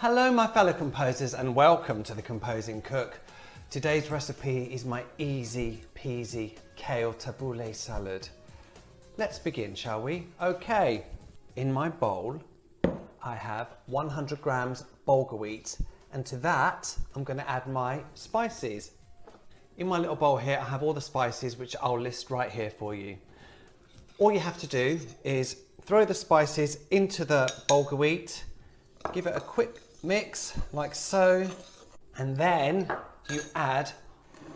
Hello my fellow composers and welcome to The Composing Cook. Today's recipe is my easy peasy Kale Tabbouleh Salad. Let's begin, shall we? Okay, in my bowl I have 100 grams bulgur wheat, and to that I'm going to add my spices. In my little bowl here I have all the spices which I'll list right here for you. All you have to do is throw the spices into the bulgur wheat, give it a quick mix like so, and then you add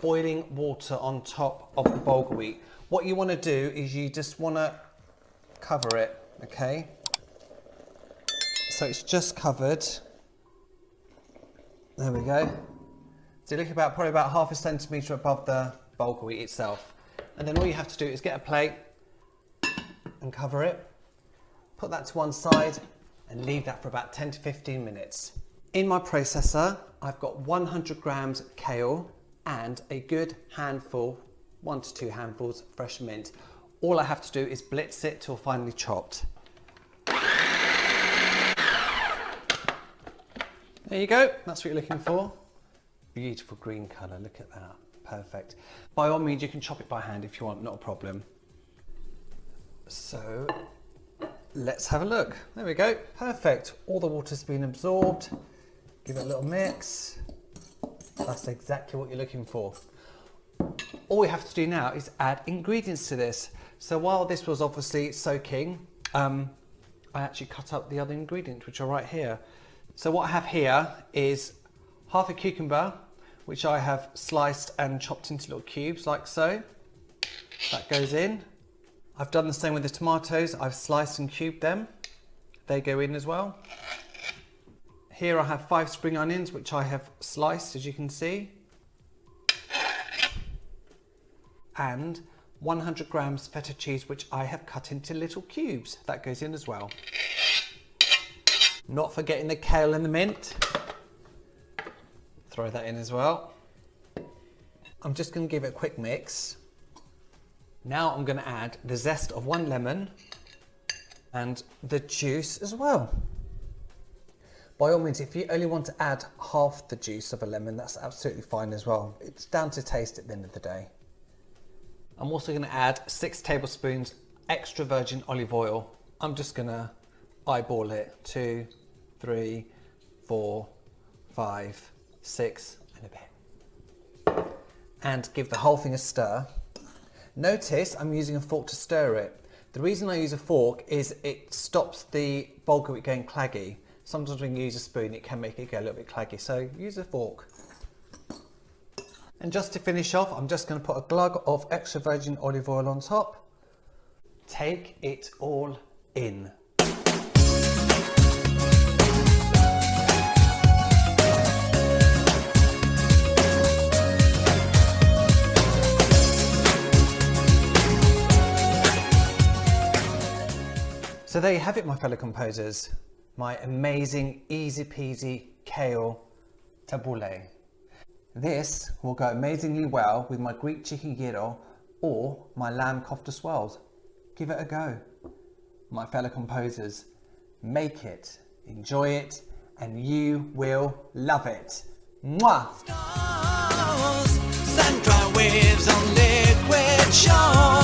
boiling water on top of the bulgur wheat. What you want to do is you just want to cover it, okay? So it's just covered. There we go. So you look probably about half a centimetre above the bulgur wheat itself. And then all you have to do is get a plate and cover it. Put that to one side and leave that for about 10 to 15 minutes. In my processor, I've got 100 grams kale and a good handful, 1 to 2 handfuls fresh mint. All I have to do is blitz it till finely chopped. There you go, that's what you're looking for. Beautiful green colour, look at that, perfect. By all means, you can chop it by hand if you want, not a problem. So, let's have a look. There we go, perfect. All the water's been absorbed. Give it a little mix. That's exactly what you're looking for. All we have to do now is add ingredients to this. So while this was obviously soaking, I actually cut up the other ingredients, which are right here. So what I have here is half a cucumber, which I have sliced and chopped into little cubes like so. That goes in. I've done the same with the tomatoes. I've sliced and cubed them. They go in as well. Here I have 5 spring onions, which I have sliced, as you can see. And 100 grams feta cheese, which I have cut into little cubes. That goes in as well. Not forgetting the kale and the mint. Throw that in as well. I'm just going to give it a quick mix. Now I'm going to add the zest of 1 lemon and the juice as well. By all means, if you only want to add half the juice of a lemon, that's absolutely fine as well. It's down to taste at the end of the day. I'm also going to add 6 tablespoons extra virgin olive oil. I'm just going to eyeball it. 2, 3, 4, 5, 6 and a bit. And give the whole thing a stir. Notice I'm using a fork to stir it. The reason I use a fork is it stops the bulgur wheat going claggy. Sometimes when you use a spoon it can make it go a little bit claggy, so use a fork. And just to finish off, I'm just going to put a glug of extra virgin olive oil on top. Take it all in. So there you have it, my fellow composers. My amazing, easy peasy Kale Tabbouleh. This will go amazingly well with my Greek chicken gyro or my lamb kofta swirls. Give it a go. My fellow composers, make it, enjoy it, and you will love it. Mwah! Stars, sun dry waves on liquid shore.